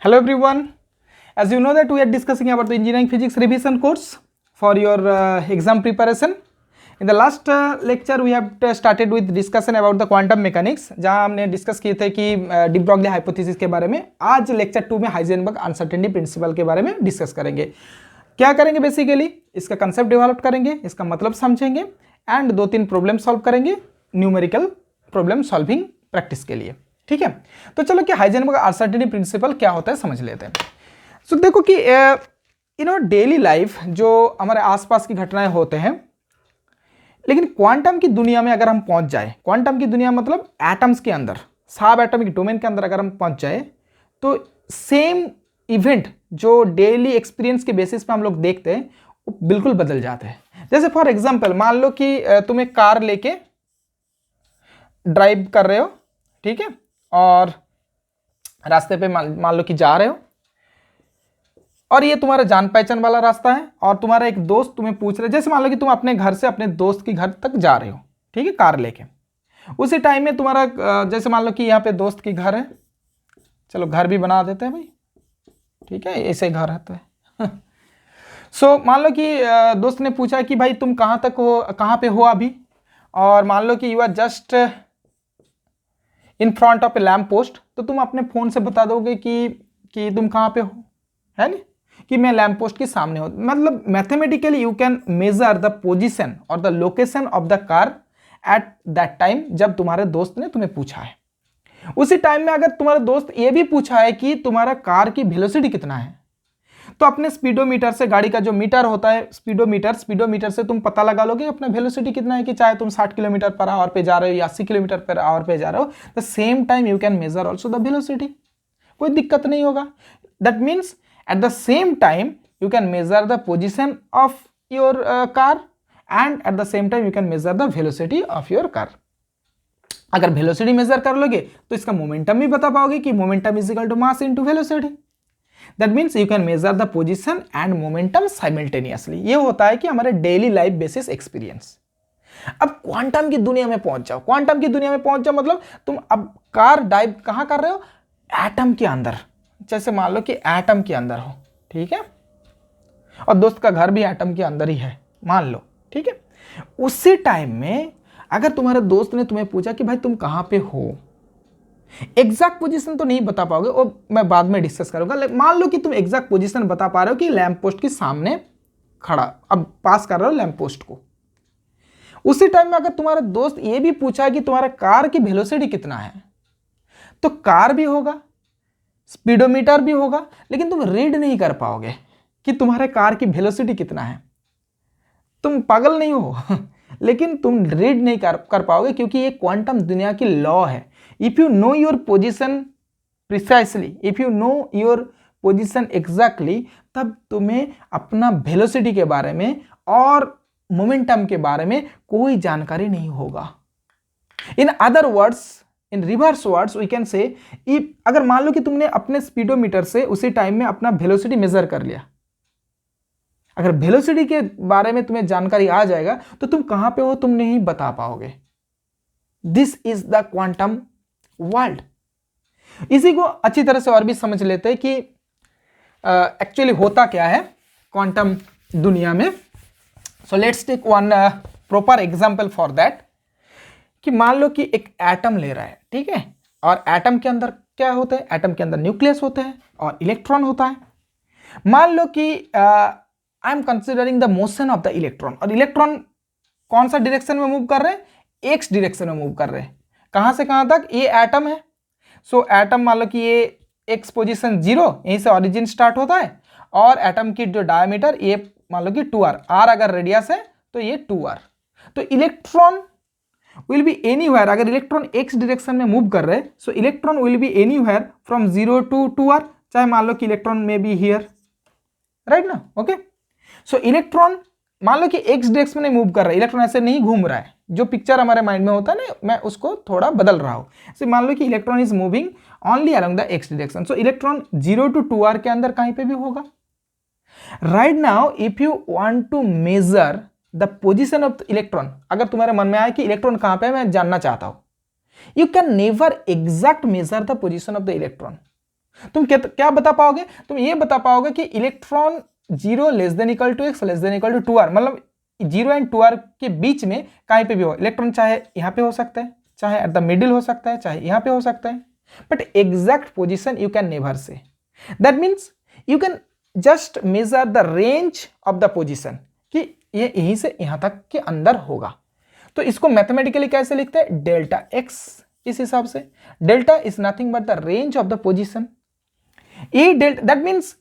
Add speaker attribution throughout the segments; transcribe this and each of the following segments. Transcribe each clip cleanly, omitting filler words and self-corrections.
Speaker 1: Hello everyone. As you know that we are discussing about the engineering physics revision course for your exam preparation. In the last lecture we have started with discussion about the quantum mechanics, जहाँ हमने discuss किए थे कि de Broglie hypothesis के बारे में. आज lecture 2 में हाइजेनबर्ग अनसर्टेनिटी प्रिंसिपल के बारे में डिस्कस करेंगे. क्या करेंगे बेसिकली, इसका कंसेप्ट डेवलप करेंगे, इसका मतलब समझेंगे एंड 2-3 प्रॉब्लम सॉल्व करेंगे न्यूमेरिकल प्रॉब्लम सॉल्विंग प्रैक्टिस के लिए. ठीक है, तो चलो कि हाइजेनबर्ग अनसर्टेनिटी प्रिंसिपल क्या होता है समझ लेते हैं. सो देखो कि डेली लाइफ जो हमारे आसपास की घटनाएं होते हैं, लेकिन क्वांटम की दुनिया में अगर हम पहुंच जाए, क्वांटम की दुनिया मतलब एटम्स के अंदर, सब एटॉमिक डोमेन के अंदर अगर हम पहुंच जाए तो सेम इवेंट जो डेली एक्सपीरियंस के बेसिस पे हम लोग देखते हैं वो बिल्कुल बदल जाते हैं. जैसे फॉर एग्जांपल मान लो कि तुम एक कार लेके ड्राइव कर रहे हो, ठीक है, और रास्ते पे मान लो कि जा रहे हो और ये तुम्हारा जान पहचान वाला रास्ता है और तुम्हारा एक दोस्त तुम्हें पूछ रहा है, जैसे मान लो कि तुम अपने घर से अपने दोस्त के घर तक जा रहे हो, ठीक है, कार लेके. उसी टाइम में तुम्हारा जैसे मान लो कि यहाँ पे दोस्त की घर है, चलो घर भी बना देते हैं भाई, ठीक है, ऐसे घर रहता है. सो मान लो कि दोस्त ने पूछा कि भाई तुम कहाँ तक हो, कहाँ पे हो अभी, और मान लो कि you are just in front of a lamp post, तो तुम अपने फ़ोन से बता दोगे कि तुम कहाँ पे हो, है ना, कि मैं लैम्प पोस्ट के सामने हो. मतलब mathematically you can measure the position और the location of the car at that time जब तुम्हारे दोस्त ने तुम्हें पूछा है. उसी टाइम में अगर तुम्हारा दोस्त ये भी पूछा है कि तुम्हारा कार की वेलोसिटी कितना है, तो अपने स्पीडोमीटर से, गाड़ी का जो मीटर होता है स्पीडोमीटर से तुम पता लगा लोगे अपना वेलोसिटी कितना है, कि चाहे तुम 60 किलोमीटर पर आवर पे जा रहे हो या 80 किलोमीटर पर आवर पे जा रहे हो, the same time you can measure also the velocity. कोई दिक्कत नहीं होगा. That means at the same time you can measure the position of your car and at the same time you can measure the velocity of your car. अगर velocity measure कर लोगे तो इसका momentum भी बता पाओगे कि momentum is equal to mass into velocity. That means you can measure the position and momentum simultaneously. ये होता है कि हमारे डेली लाइफ बेसिस एक्सपीरियंस. अब क्वांटम की दुनिया में पहुंच जाओ. क्वांटम की दुनिया में पहुंच जाओ मतलब तुम अब कार ड्राइव कहां कर रहे हो, एटम के अंदर. जैसे मान लो कि एटम के अंदर हो, ठीक है, और दोस्त का घर भी एटम के अंदर ही है मान लो, ठीक है. उसी टाइम में अगर तुम्हारे दोस्त ने तुम्हें पूछा कि भाई तुम कहां पे हो, एग्जैक्ट पोजीशन तो नहीं बता पाओगे, और मैं बाद में डिस्कस करूंगा. मान लो कि तुम एग्जैक्ट पोजीशन बता पा रहे हो कि लैंप पोस्ट के सामने खड़ा, अब पास कर रहे हो लैंप पोस्ट को. उसी टाइम में अगर तुम्हारा दोस्त ये भी पूछा कि तुम्हारा कार की वेलोसिटी कितना है, तो कार भी होगा, स्पीडोमीटर भी होगा, लेकिन तुम रीड नहीं कर पाओगे कि तुम्हारे कार की वेलोसिटी कितना है. तुम पागल नहीं हो लेकिन तुम रीड नहीं कर पाओगे, क्योंकि ये क्वांटम दुनिया की लॉ है. If you know your position precisely, if you know your position exactly, तब तुम्हें अपना वेलोसिटी के बारे में और मोमेंटम के बारे में कोई जानकारी नहीं होगा. In other words, in reverse words we can say, अगर मान लो कि तुमने अपने स्पीडोमीटर से उसी टाइम में अपना वेलोसिटी मेजर कर लिया, अगर वेलोसिटी के बारे में तुम्हें जानकारी आ जाएगा तो तुम कहां पे हो तुम नहीं बता पाओगे. This is the quantum world. इसी को अच्छी तरह से और भी समझ लेते हैं कि एक्चुअली होता क्या है क्वांटम दुनिया में. So let's take one proper example for that, कि मान लो कि एक एटम ले रहा है, ठीक है, और एटम के अंदर क्या होता है, एटम के अंदर न्यूक्लियस होता है और इलेक्ट्रॉन होता है. मान लो कि I am considering the motion of the electron, और इलेक्ट्रॉन कौन सा डायरेक्शन में मूव कर रहे हैं, एक्स डायरेक्शन में मूव कर रहे हैं. कहां से कहां तक, ये एटम है. सो एटम मान लो कि ये एक्स पोजीशन 0, यहीं से ऑरिजिन स्टार्ट होता है, और एटम की जो डायमीटर ये मान लो कि 2r, r अगर रेडियस है तो ये 2r. तो इलेक्ट्रॉन विल बी एनीवेयर, अगर इलेक्ट्रॉन एक्स डायरेक्शन में मूव कर रहे हैं, सो electron will be anywhere from 0 to 2r, चाहे मान लो कि इलेक्ट्रॉन में बी हियर, राइट ना, ओके. सो इलेक्ट्रॉन मान लो कि एक्स डायरेक्शन में मूव कर रहा है, इलेक्ट्रॉन ऐसे नहीं घूम रहा है, जो पिक्चर हमारे माइंड में होता है ना, मैं उसको थोड़ा बदल रहा हूं. सो मान लो कि electron is moving only along the x direction. So electron 0 to 2r के अंदर कहीं पे भी होगा. Right now if you want to measure the position of electron, अगर तुम्हारे मन में आए कि इलेक्ट्रॉन कहां पे है मैं जानना चाहता हूं, you can never exact measure the position of the electron. तुम क्या बता पाओगे? तुम ये बता पाओगे कि electron 0 less than equal to x less than equal to 2r, मतलब 0 एंड 2r के बीच में कहीं पे भी हो, इलेक्ट्रॉन चाहे यहाँ पे हो सकता है, चाहे एट द मिडिल हो सकता है, चाहे यहाँ पे हो सकता है, but exact position you can never say. That means you can just measure the range of the position कि ये यहीं से यहाँ तक के अंदर होगा। तो इसको मैथमेटिकली कैसे लिखते हैं? Delta x। इस हिसाब से delta is nothing but the range of the position. ये डेल्टा दैट मीन्स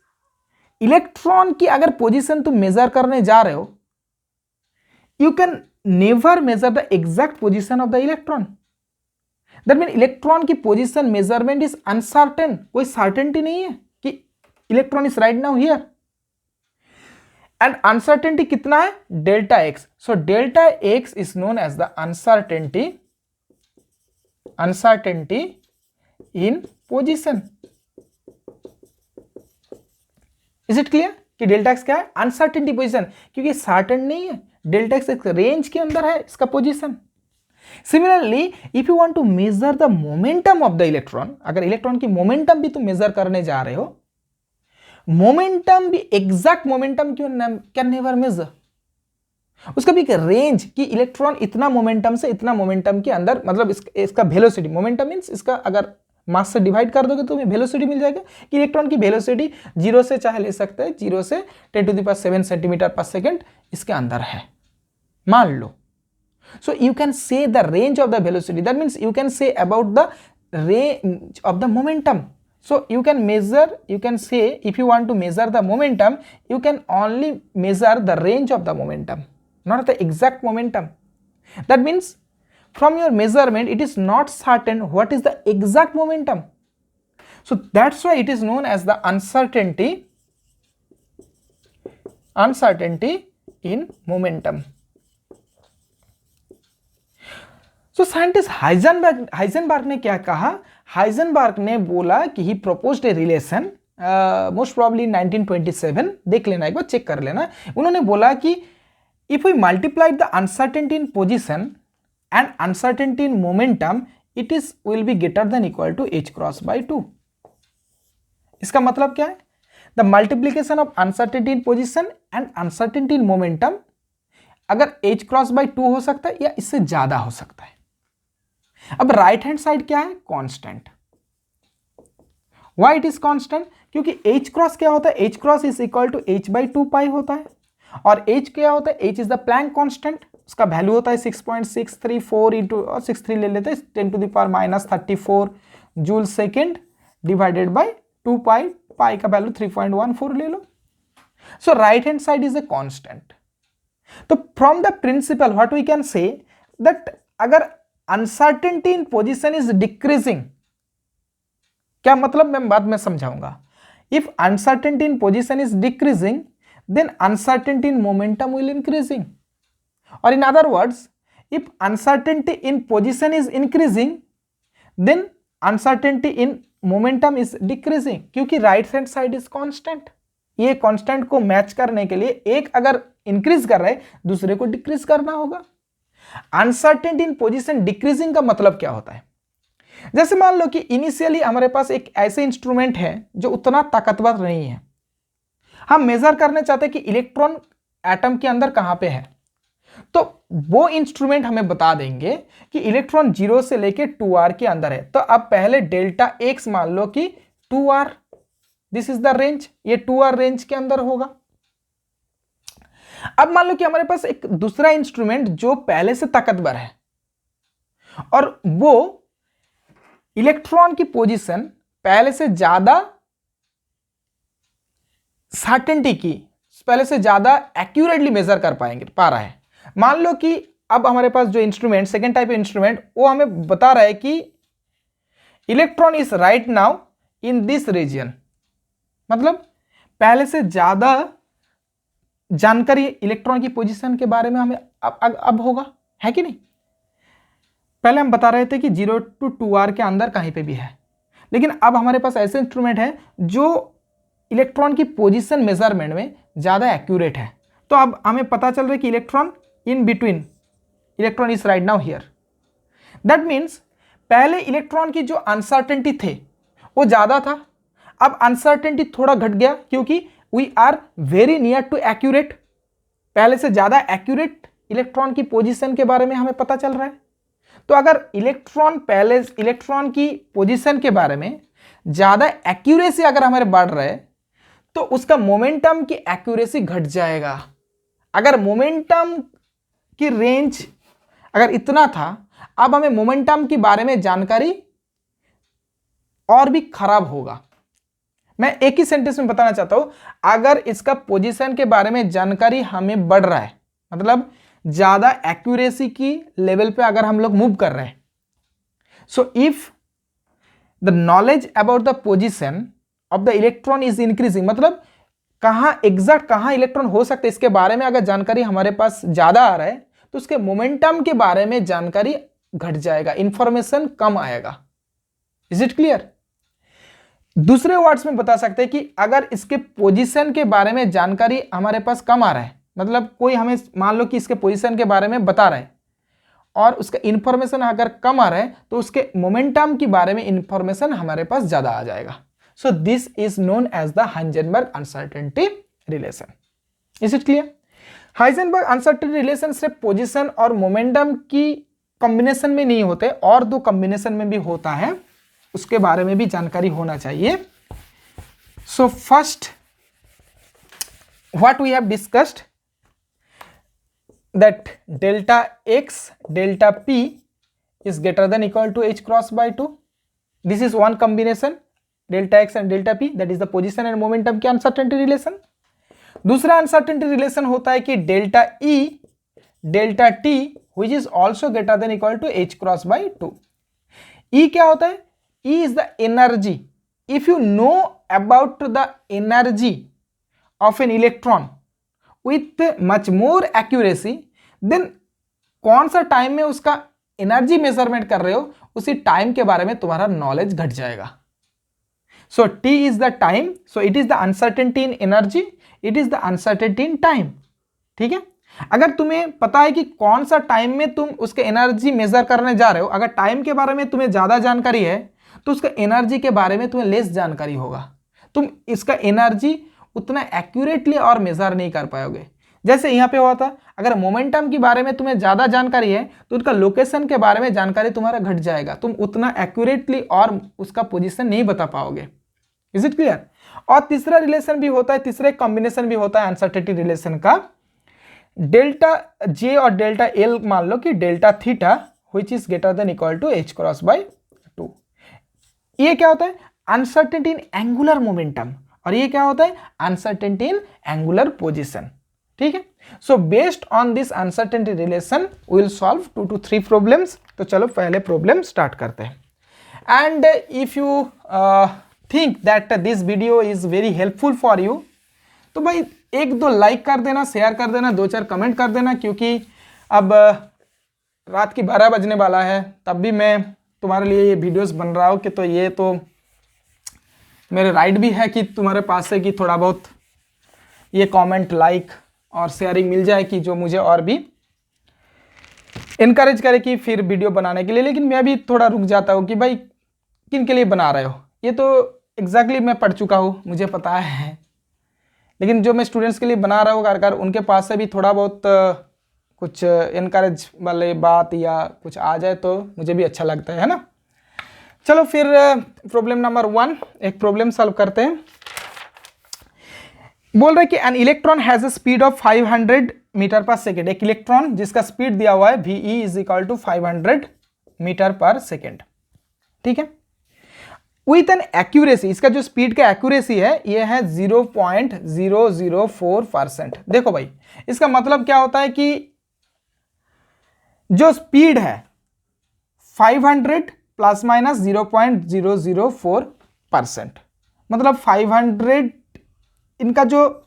Speaker 1: इलेक्ट्रॉन की अगर पोजिशन तुम मेजर करने जा रहे हो, you can never measure the exact position of the electron. That mean electron की पोजिशन मेजरमेंट इज अनसर्टेन, कोई सर्टेनिटी नहीं है कि electron is right now here, and uncertainty कितना है? Delta x. So delta x is known as the uncertainty in position. Is it clear कि delta x क्या है? अनसर्टेनिटी पोजिशन, क्योंकि सर्टेन नहीं है, डेल्टा एक्स एक रेंज के अंदर है इसका position. Similarly if you want to measure the momentum of the electron, अगर इलेक्ट्रॉन की मोमेंटम भी तुम मेजर करने जा रहे हो, मोमेंटम भी exact momentum can never measure, उसका भी एक रेंज कि इलेक्ट्रॉन इतना मोमेंटम से इतना मोमेंटम के अंदर, मतलब इसका वेलोसिटी, मोमेंटम मींस इसका अगर मास से डिवाइड कर दोगे तो तुम्हें वेलोसिटी मिल जाएगा कि इलेक्ट्रॉन की वेलोसिटी 0 से चाहे ले सकते हैं 0 से 10⁻7 सेंटीमीटर पर सेकेंड इसके अंदर है, मान लो। So you can say the range of the velocity, that means you can say about the range of the momentum. So you can measure, you can say if you want to measure the momentum, you can only measure the range of the momentum, not the exact momentum. That means from your measurement it is not certain what is the exact momentum. So that's why it is known as the uncertainty in momentum. तो scientist Heisenberg ने क्या कहा? Heisenberg ने बोला कि ही proposed a relation, most probably 1927, देख लेना एक बार, चेक कर लेना। उन्होंने बोला कि if we multiply the uncertainty in position and uncertainty in momentum, it is will be greater than equal to h×2। इसका मतलब क्या है? The multiplication of uncertainty in position and uncertainty in momentum अगर h×2 हो सकता है या इससे ज्यादा हो सकता है। अब राइट हैंड साइड क्या है? Constant. Why it is constant? क्योंकि h× क्या होता है? h× is equal to h/2 pi होता है, और h क्या होता है? h is the Planck constant, उसका वैल्यू होता है 6.634 इंटू, और 63 ले लेते हैं, 10⁻34 joule second divided by 2 pi, pi का वैल्यू 3.14 ले लो। So right hand side is a constant. तो from the principle what we can say that अगर uncertainty in position is decreasing, क्या मतलब मैं बाद में समझाऊंगा। If uncertainty in position is decreasing then uncertainty in momentum will increasing, और in other words if uncertainty in position is increasing then uncertainty in momentum is decreasing, क्योंकि right hand side is constant. ये constant को match करने के लिए एक अगर increase कर रहा है दूसरे को डिक्रीज करना होगा। अनसर्टेनिटी इन पोजीशन डिक्रीजिंग का मतलब क्या होता है? जैसे मान लो कि इनिशियली हमारे पास एक ऐसे इंस्ट्रूमेंट है जो उतना ताकतवर नहीं है, हम मेजर करने चाहते हैं कि इलेक्ट्रॉन एटम के अंदर कहां पे है, तो वो इंस्ट्रूमेंट हमें बता देंगे कि इलेक्ट्रॉन 0 से लेके 2r के अंदर है। तो अब पहले डेल्टा x मान लो कि 2r, this is the range, ये 2r रेंज के अंदर होगा। अब मान लो कि हमारे पास एक दूसरा इंस्ट्रूमेंट जो पहले से ताकतवर है और वो इलेक्ट्रॉन की पोजीशन पहले से ज्यादा सर्टेनिटी की, पहले से ज्यादा एक्यूरेटली मेजर कर पा रहा है। मान लो कि अब हमारे पास जो इंस्ट्रूमेंट, सेकेंड टाइप इंस्ट्रूमेंट, वो हमें बता रहा है कि electron is right now in this region, मतलब पहले से ज्यादा जानकारी इलेक्ट्रॉन की पोजीशन के बारे में हमें अब होगा, है कि नहीं? पहले हम बता रहे थे कि 0 to 2r के अंदर कहीं पे भी है, लेकिन अब हमारे पास ऐसे इंस्ट्रूमेंट है जो इलेक्ट्रॉन की पोजीशन मेजरमेंट में ज़्यादा एक्यूरेट है। तो अब हमें पता चल रहा है कि electron in between, electron is right now here. That means पहले इलेक्ट्रॉन की जो अनसर्टेनिटी थे वो ज़्यादा था, अब अनसर्टेनिटी थोड़ा घट गया क्योंकि we are very near to accurate, पहले से ज्यादा एक्यूरेट इलेक्ट्रॉन की पोजीशन के बारे में हमें पता चल रहा है। तो अगर इलेक्ट्रॉन की पोजीशन के बारे में ज्यादा एक्यूरेसी अगर हमारे बढ़ रहा है तो उसका मोमेंटम की एक्यूरेसी घट जाएगा। अगर मोमेंटम की रेंज अगर इतना था, अब हमें मोमेंटम के बारे में जानकारी और भी खराब होगा। मैं एक ही सेंटेंस में बताना चाहता हूं, अगर इसका पोजीशन के बारे में जानकारी हमें बढ़ रहा है, मतलब ज्यादा एक्यूरेसी की लेवल पे अगर हम लोग मूव कर रहे हैं, so if the knowledge about the position of the electron is increasing, मतलब एग्जैक्ट कहां इलेक्ट्रॉन हो सकते हैं इसके बारे में अगर जानकारी हमारे पास ज्यादा आ रहा है तो उसके मोमेंटम के बारे में जानकारी घट जाएगा, इंफॉर्मेशन कम आएगा। Is it clear? दूसरे वर्ड्स में बता सकते हैं कि अगर इसके पोजीशन के बारे में जानकारी हमारे पास कम आ रहा है, मतलब कोई हमें मान लो कि इसके पोजीशन के बारे में बता रहा है और उसका इंफॉर्मेशन अगर कम आ रहा है तो उसके मोमेंटम के बारे में इंफॉर्मेशन हमारे पास ज्यादा आ जाएगा। So this is known as the Heisenberg uncertainty relation. Is it clear? Heisenberg uncertainty relation सिर्फ पोजीशन और मोमेंटम की कॉम्बिनेशन में नहीं होते, और दो कॉम्बिनेशन में भी होता है, उसके बारे में भी जानकारी होना चाहिए। So first what we have discussed that delta x delta p is greater than equal to h cross by 2. This is one combination, delta x and delta p, that is the position and momentum की uncertainty relation. दूसरा uncertainty relation होता है कि delta e delta t which is also greater than equal to h cross by 2. e क्या होता है? e is the energy. If you know about the energy of an electron with much more accuracy, then कौन सा time में उसका energy measurement कर रहे हो उसी टाइम के बारे में तुम्हारा नॉलेज घट जाएगा। सो t is the time, so it is the uncertainty in energy, it is the uncertainty in time. ठीक है, अगर तुम्हें पता है कि कौन सा टाइम में तुम उसके एनर्जी मेजर करने जा रहे हो, अगर टाइम के बारे में तुम्हें ज्यादा जानकारी है तो उसका एनर्जी के बारे में तुम्हें लेस जानकारी होगा, तुम इसका एनर्जी उतना एक्यूरेटली और मेजर नहीं कर पाओगे। जैसे यहाँ पे हुआ था, अगर मोमेंटम के बारे में तुम्हें ज्यादा जानकारी है तो उसका लोकेशन के बारे में जानकारी तुम्हारा घट जाएगा, तुम उतना एक्यूरेटली और उसका पोजीशन नहीं बता पाओगे। Is it clear? और तीसरा रिलेशन भी होता है, तीसरा कॉम्बिनेशन भी होता है अनसर्टेनिटी रिलेशन का, डेल्टा जे और डेल्टा एल मान लो कि delta theta which is greater than equal to h cross by 2। ये क्या होता है? अनसर्टेनिटी इन एंगुलर मोमेंटम, और ये क्या होता है? Uncertainty in angular position. ठीक है, so based on this uncertainty relation we will solve 2 to 3 problems. तो चलो पहले प्रॉब्लम स्टार्ट करते हैं। And if you think that this video is very helpful for you, तो भाई 1-2 लाइक कर देना, शेयर कर देना, 2-4 कमेंट कर देना, क्योंकि अब रात की 12 बजने वाला है, तब भी मैं तुम्हारे लिए ये वीडियोस बन रहा हूँ कि तो ये तो मेरे राइट भी है कि तुम्हारे पास से कि थोड़ा बहुत ये कमेंट, लाइक और शेयरिंग मिल जाए कि जो मुझे और भी इनकरेज करे कि फिर वीडियो बनाने के लिए। लेकिन मैं भी थोड़ा रुक जाता हूँ कि भाई किन के लिए बना रहे हो, ये तो एग्जैक्टली मैं पढ़ चुका हूँ, मुझे पता है, लेकिन जो मैं स्टूडेंट्स के लिए बना रहा हूँ कर उनके पास से भी थोड़ा बहुत कुछ इनकरेज वाले बात या कुछ आ जाए तो मुझे भी अच्छा लगता है ना। चलो फिर प्रॉब्लम नंबर 1 एक प्रॉब्लम सॉल्व करते हैं। बोल रहे कि an electron has a speed of 500 meter per second, एक इलेक्ट्रॉन जिसका स्पीड दिया हुआ है VE is equal to 500 meter per second. ठीक है, विथ एन एक्यूरेसी, इसका जो स्पीड का एक्यूरेसी है ये है 0.004%। देखो भाई इसका मतलब क्या होता है कि जो स्पीड है 500 प्लस माइनस 0.004%, मतलब 500 इनका जो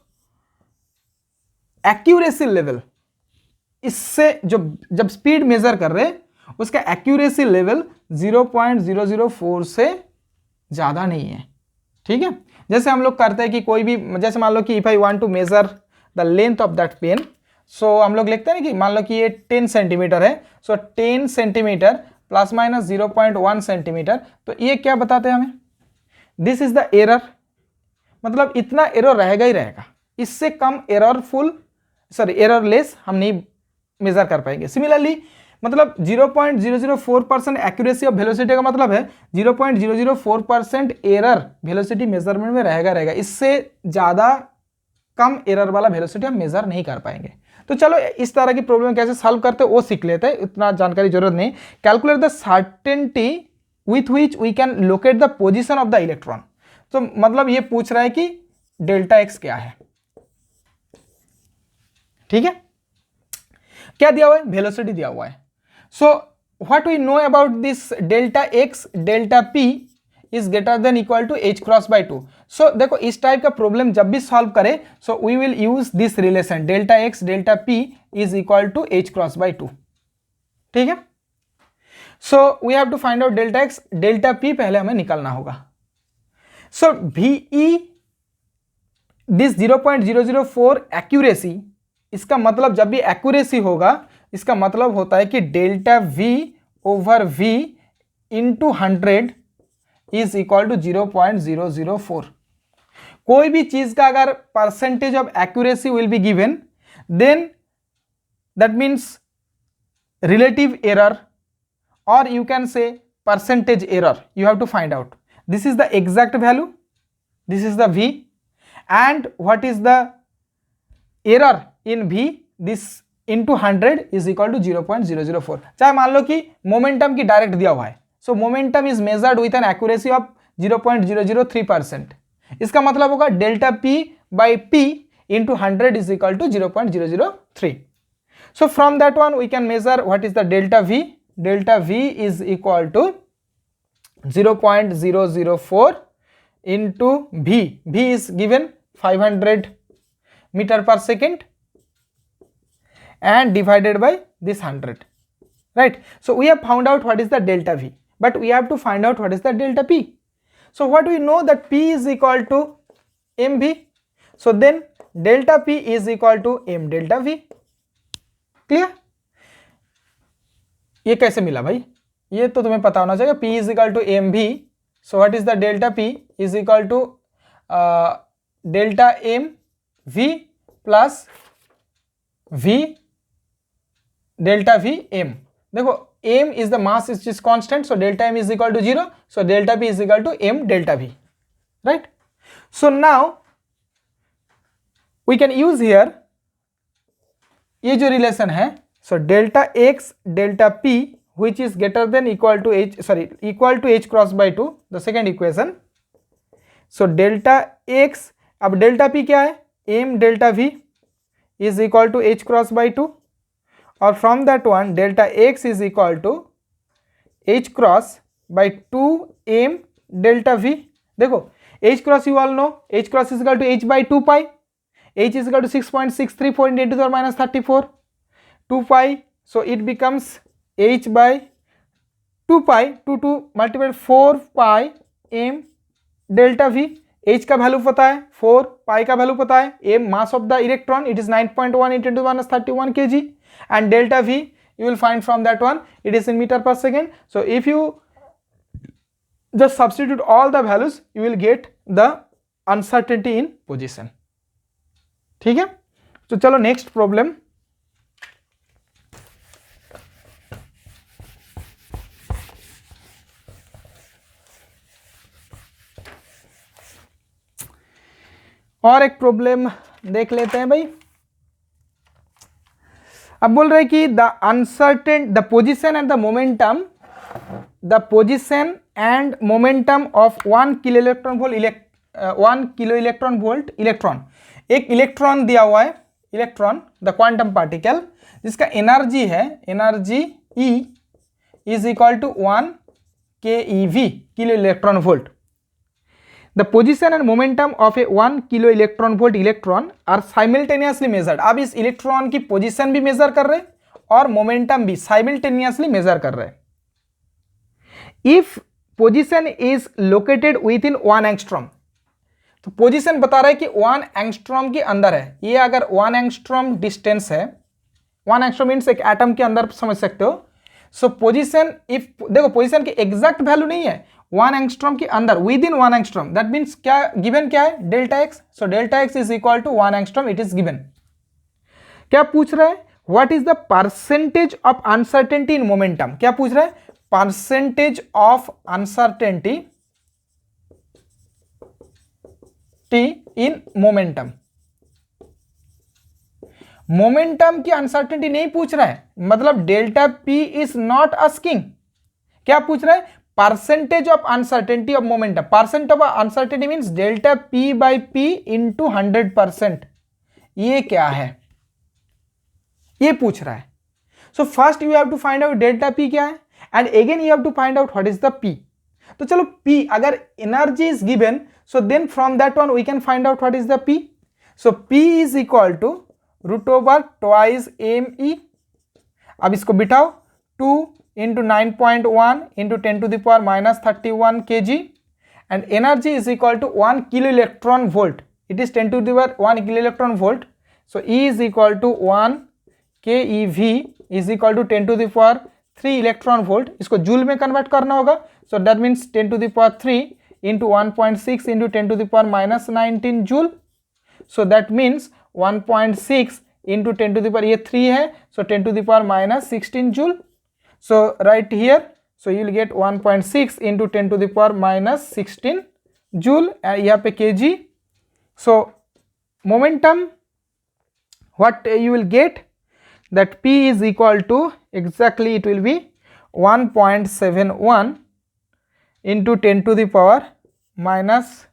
Speaker 1: एक्यूरेसी लेवल, इससे जो जब स्पीड मेजर कर रहे उसका एक्यूरेसी लेवल 0.004 से ज़्यादा नहीं है। ठीक है, जैसे हम लोग करते हैं कि कोई भी, जैसे मान लो कि if I want to measure the length of that pen, so हम लोग लिखते हैं ना कि मान लो कि ये 10 सेंटीमीटर है, so 10 centimetre plus minus 0.1 centimetre, तो ये क्या बताते हैं हमें? दिस इज द एरर, मतलब इतना एरर रहेगा ही रहेगा, इससे कम एररलेस हम नहीं मेजर कर पाएंगे। सिमिलरली मतलब 0.004% एक्यूरेसी ऑफ वेलोसिटी का मतलब है 0.004% एरर वेलोसिटी मेजरमेंट में रहेगा, इससे ज़्यादा कम एरर वाला वेलोसिटी हम मेजर नहीं कर पाएंगे। तो चलो इस तरह की प्रॉब्लम कैसे सॉल्व करते हैं वो सीख लेते हैं, इतना जानकारी जरूरत नहीं। Calculate the certainty with which we can locate the position of the electron. तो मतलब ये पूछ रहा है कि डेल्टा एक्स क्या है, ठीक है, क्या दिया हुआ है, वेलोसिटी दिया हुआ है। So what we know about this delta x, delta P is greater than equal to h cross by 2। So देखो इस टाइप का प्रॉब्लम जब भी सॉल्व करें so we will use this relation delta x delta P is equal to h cross by 2, ठीक है। So we have to find out delta x delta P, पहले हमें निकालना होगा। सो VE दिस 0.004 एक्यूरेसी, इसका मतलब जब भी एक्यूरेसी होगा इसका मतलब होता है कि delta V over V into 100 is equal to 0.004। कोई भी चीज का अगर percentage of accuracy will be given then that means relative error और you can say percentage error, you have to find out. This is the exact value, this is the V, and what is the error in V, this into 100 is equal to 0.004। चाहे मान लो कि momentum की direct दिया हुआ है, सो momentum is measured with an accuracy of 0.003%, इसका मतलब होगा delta P by P into 100 is equal to 0.003। So from that one we can measure what is the delta V. Delta V is equal to 0.004 into V. V is given 500 meter per second and divided by this 100, right? So we have found out what is the delta V, but we have to find out what is the delta P. So what we know that P is equal to mv, so then delta P is equal to m delta V, clear? ये कैसे मिला भाई, ये तो तुम्हें पता होना चाहिए। P is equal to mv, so what is the delta P is equal to delta m V plus V delta V m। देखो m is the mass which is constant, so delta m is equal to 0, so delta P is equal to m delta V, right? So now we can use here ये जो relation है, so delta x delta P which is greater than equal to h cross by 2, the second equation। so delta x, अब delta P क्या है, m delta V is equal to h cross by 2, और from that one delta x is equal to h cross by 2 m delta V। देखो h cross you all know, h cross is equal to h by 2 pi, h is equal to 6.634 into 10 to the power minus 34, 2 pi, so it becomes h by 2 pi, 2 multiplied 4 pi m delta V। h का value पता है 4, pi का value पता है, m mass of the electron it is 9.1 into 10 to the minus 31 kg, and delta V you will find from that one it is in meter per second। so if you just substitute all the values you will get the uncertainty in position, ठीक है। तो चलो next problem, और एक problem देख लेते हैं भाई। अब बोल रहे कि the position and the momentum, the position and momentum of 1 kilo electron volt electron, एक इलेक्ट्रॉन दिया हुआ है, इलेक्ट्रॉन द क्वांटम पार्टिकल जिसका एनर्जी है, energy E is equal to 1 keV, kilo electron volt. The position and momentum of a 1 kilo electron volt electron are simultaneously measured. अब इस electron की position भी मेजर कर रहे और मोमेंटम भी साइमल्टेनियसली मेजर कर रहे। If position is located with in 1 angstrom, तो पोजीशन बता रहा है कि 1 एंगस्ट्रॉम के अंदर है। ये अगर 1 एंगस्ट्रॉम डिस्टेंस है, 1 एंगस्ट्रॉम मीन्स एक एटम के अंदर समझ सकते हो। सो पोजीशन, इफ देखो पोजीशन की एग्जैक्ट वैल्यू नहीं है, 1 एंगस्ट्रॉम के अंदर, within 1 angstrom, that means क्या गिवन क्या है, delta x. So delta x is equal to 1 angstrom, it is given. क्या पूछ रहा है, what is the percentage of uncertainty in momentum. क्या पूछ रहा है, percentage of uncertainty in momentum. Momentum की अनसर्टेनिटी नहीं पूछ रहा है, मतलब delta P is not asking. क्या पूछ रहा है, percentage of uncertainty of momentum. Percent of uncertainty means delta P by P into 100%. ये क्या है, ये पूछ रहा है. So first you have to find out delta P क्या है, and again you have to find out what is the P. तो चलो पी, अगर energy is given, so then from that one we can find out what is the P. So P is equal to root over twice M E. अब इसको बिठाओ, 2 into 9.1 into 10 to the power minus 31 kg, and energy is equal to 1 kilo electron volt. It is 10 to the power 1 kilo electron volt. So E is equal to 1 keV is equal to 10 to the power 3 electron volt. इसको joule में convert करना होगा. सो that means 10 to the power 3 into 1.6 into 10 to the power minus 19 joule. So that means 1.6 into 10 to the power, ये 3 है, so 10 to the power minus 16 joule. So right here, so you will get 1.6 into 10 to the power minus 16 joule. यहाँ पे kg. So momentum what you will get, that P is equal to, exactly it will be 1.71 into 10 to the power minus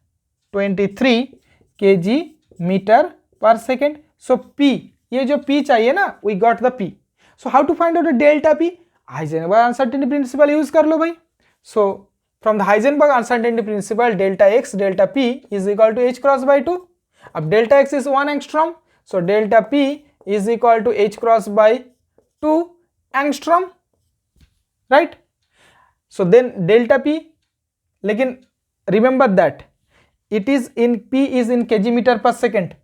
Speaker 1: 23 kg meter per second. So P, ये जो P चाहिए ना, we got the P. So how to find out the delta P? Heisenberg uncertainty principle use कर लो भाई. So from the Heisenberg uncertainty principle, delta x delta P is equal to h cross by 2. अब delta x is 1 angstrom, so delta P is equal to h cross by 2 angstrom, right? So then delta P, लेकिन remember that it is in P is in kg meter per second,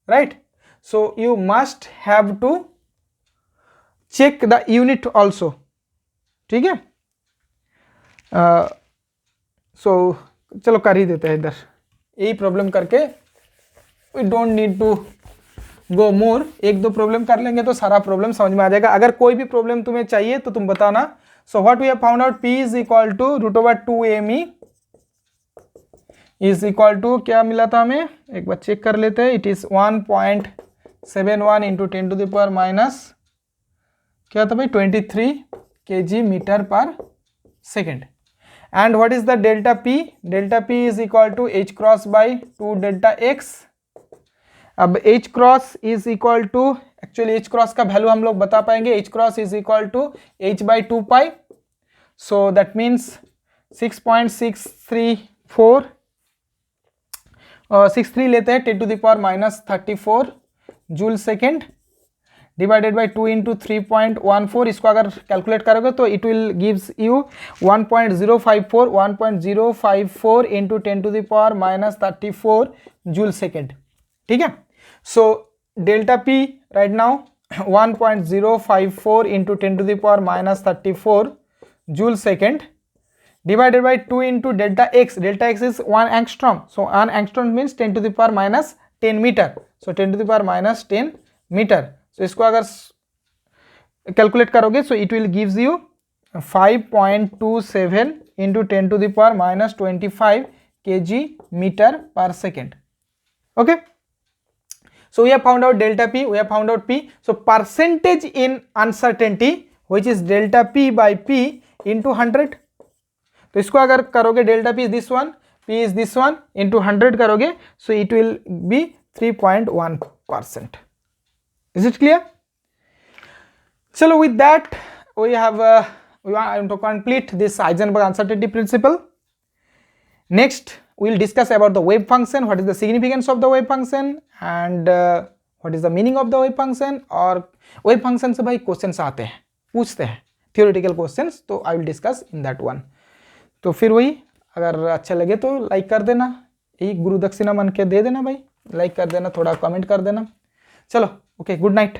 Speaker 1: right? So you must have to check the unit also. ठीक है, so चलो कर ही देते हैं इधर. यही problem करके we don't need to गो मोर. एक दो प्रॉब्लम कर लेंगे तो सारा प्रॉब्लम समझ में आ जाएगा. अगर कोई भी प्रॉब्लम तुम्हें चाहिए तो तुम बताना. So what we have found out, P is equal to root over 2me is equal to, क्या मिला था हमें, एक बार चेक कर लेते हैं. It is 1.71 into 10 to the power minus, क्या था भाई, 23 kg meter per second. And what is the delta P, delta P is equal to h cross by 2 delta x. अब h cross is equal to, actually h cross का value हम लोग बता पाएंगे. h cross is equal to h by 2 pi. So that means 6.634 63 लेते हैं 10 to the power minus 34 joule second, divided by 2 into 3.14. इसको अगर कैलकुलेट करोगे तो it will gives you 1.054 into 10 to the power minus 34 joule second. ठीक है. So delta P right now 1.054 into 10 to the power minus 34 joule second, divided by 2 into delta x. Delta x is 1 angstrom. So 1 angstrom means 10 to the power minus 10 meter. So 10 to the power minus 10 meter. So इसको अगर calculate करोगे so it will gives you 5.27 into 10 to the power minus 25 kg meter per second. Okay. So we have found out delta P. We have found out P. So percentage in uncertainty which is delta P by P into 100. तो इसको अगर करोगे delta P is this one, P is this one, into 100 करोगे so it will be 3.1%. Is it clear? चलो with that we have we want to complete this Heisenberg uncertainty principle. Next we will discuss about the wave function, what is the significance of the wave function and what is the meaning of the wave function. और wave function से भाई questions आते हैं, पूछते हैं theoretical questions, तो I will discuss in that one. तो फिर वही, अगर अच्छा लगे तो लाइक कर देना, यही गुरु दक्षिणा मन के दे देना भाई, लाइक कर देना, थोड़ा कमेंट कर देना. चलो ओके, गुड नाइट.